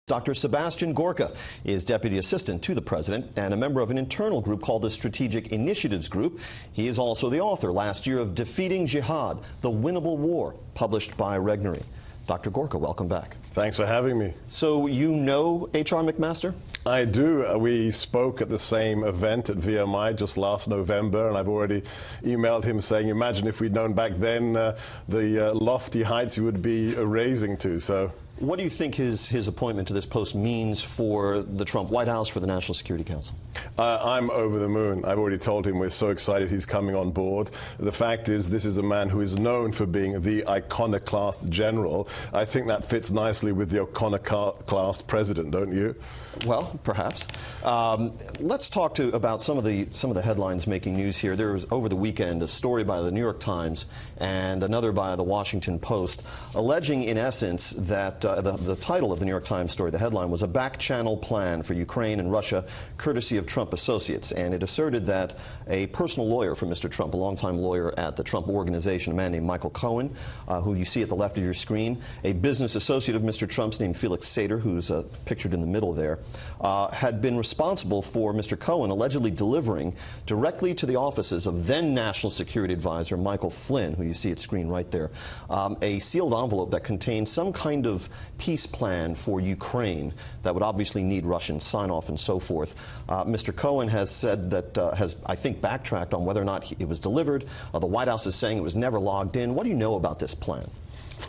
Dr. Sebastian Gorka is Deputy Assistant to the President and a member of an internal group called the Strategic Initiatives Group. He is also the author last year of Defeating Jihad, The Winnable War, published by Regnery. Dr. Gorka, welcome back. Thanks for having me. So you know H.R. McMaster? I do. We spoke at the same event at VMI just last November, and I've already emailed him saying, imagine if we'd known back then the lofty heights you would be raising to. So. What do you think his appointment to this post means for the Trump White House, for the National Security Council? I'm over the moon. I've already told him we're so excited he's coming on board. The fact is, this is a man who is known for being the iconoclast general. I think that fits nicely with the iconoclast president, don't you? Well, perhaps. Let's talk about some of the headlines making news here. There was over the weekend a story by the New York Times and another by the Washington Post alleging, in essence, that the title of the New York Times story, the headline, was a back-channel plan for Ukraine and Russia, courtesy of Trump associates. And it asserted that a personal lawyer for Mr. Trump, a longtime lawyer at the Trump Organization, a man named Michael Cohen, who you see at the left of your screen, a business associate of Mr. Trump's named Felix Sater, who's pictured in the middle there, had been responsible for Mr. Cohen allegedly delivering directly to the offices of then National Security Advisor Michael Flynn, who you see at screen right there, a sealed envelope that contained some kind of peace plan for Ukraine that would obviously need Russian sign-off and so forth. Mr. Cohen has said that, has, I think, backtracked on whether or not it was delivered. The White House is saying it was never logged in. What do you know about this plan?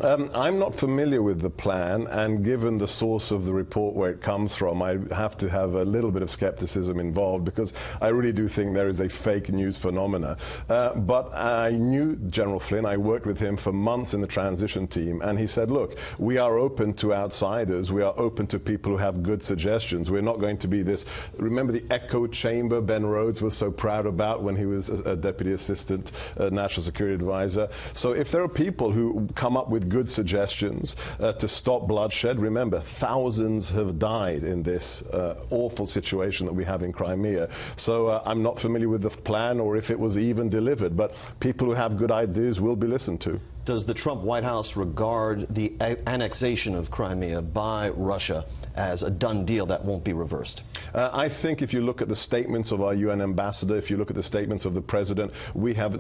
I'm not familiar with the plan, and given the source of the report where it comes from, I have to have a little bit of skepticism involved, because I really do think there is a fake news phenomena. But I knew General Flynn. I worked with him for months in the transition team, and he said, look, we are open to outsiders. We are open to people who have good suggestions. We're not going to be this. Remember the echo chamber Ben Rhodes was so proud about when he was a Deputy Assistant National Security Advisor? So if there are people who come up with good suggestions to stop bloodshed. Remember, thousands have died in this awful situation that we have in Crimea. So I'm not familiar with the plan or if it was even delivered, but people who have good ideas will be listened to. Does the Trump White House regard the annexation of Crimea by Russia as a done deal that won't be reversed? I think if you look at the statements of our UN ambassador, if you look at the statements of the president, we have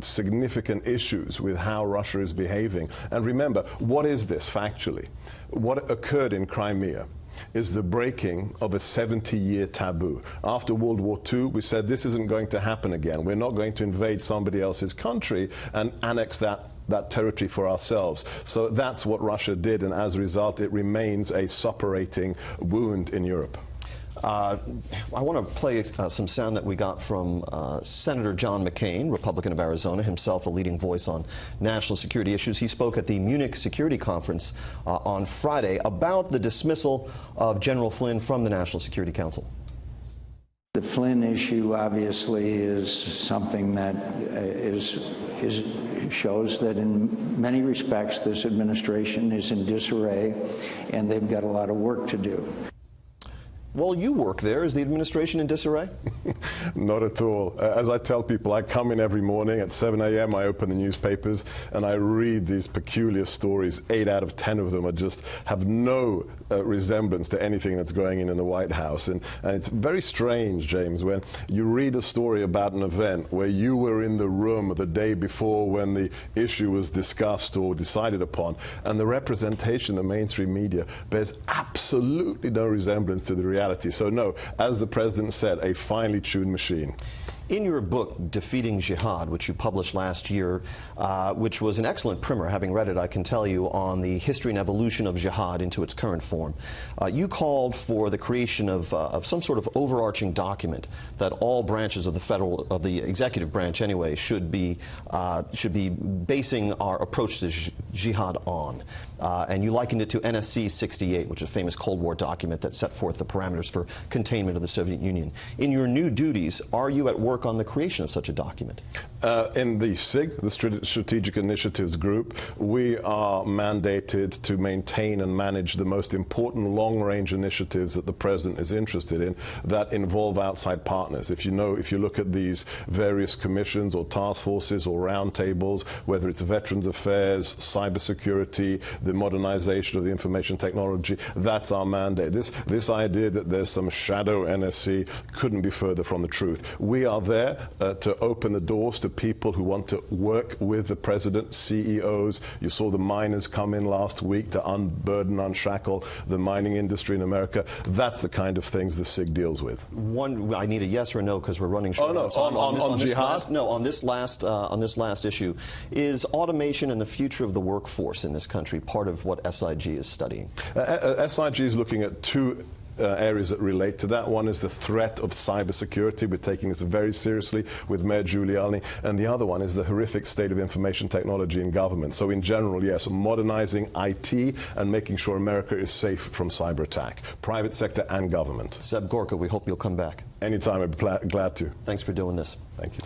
significant issues with how Russia is behaving. And remember, what is this factually? What occurred in Crimea is the breaking of a 70-year taboo. After World War II, we said this isn't going to happen again. We're not going to invade somebody else's country and annex that territory for ourselves. So that's what Russia did, and as a result, it remains a suppurating wound in Europe. I want to play some sound that we got from Senator John McCain, Republican of Arizona, himself a leading voice on national security issues. He spoke at the Munich Security Conference on Friday about the dismissal of General Flynn from the National Security Council. The Flynn issue obviously is something that shows that in many respects this administration is in disarray and they've got a lot of work to do. Well, you work there. Is the administration in disarray? Not at all. As I tell people, I come in every morning at 7 a.m., I open the newspapers, and I read these peculiar stories. 8 out of 10 of them just have no resemblance to anything that's going in the White House. And it's very strange, James, when you read a story about an event where you were in the room the day before when the issue was discussed or decided upon, and the representation in the mainstream media bears absolutely no resemblance to the reality. So no, as the President said, a finely tuned machine. In your book, Defeating Jihad, which you published last year, which was an excellent primer, having read it, I can tell you, on the history and evolution of jihad into its current form, you called for the creation of some sort of overarching document that all branches of the executive branch anyway, should be basing our approach to jihad on. And you likened it to NSC 68, which is a famous Cold War document that set forth the parameters for containment of the Soviet Union. In your new duties, are you at work work on the creation of such a document? In the SIG, the Strategic Initiatives Group, we are mandated to maintain and manage the most important long-range initiatives that the President is interested in that involve outside partners. If you look at these various commissions or task forces or roundtables, whether it's Veterans Affairs, cybersecurity, the modernization of the information technology, that's our mandate. This idea that there's some shadow NSC couldn't be further from the truth. We are there to open the doors to people who want to work with the President, CEOs. You saw the miners come in last week to unburden, unshackle the mining industry in America. That's the kind of things the SIG deals with. I need a yes or no because we're running short. Oh no, on jihad? On this last issue, is automation and the future of the workforce in this country part of what SIG is studying? SIG is looking at two areas that relate to that. One is the threat of cybersecurity. We're taking this very seriously with Mayor Giuliani. And the other one is the horrific state of information technology in government. So in general, yes, modernizing IT and making sure America is safe from cyber attack, private sector and government. Seb Gorka, we hope you'll come back. Anytime, I'd be glad to. Thanks for doing this. Thank you.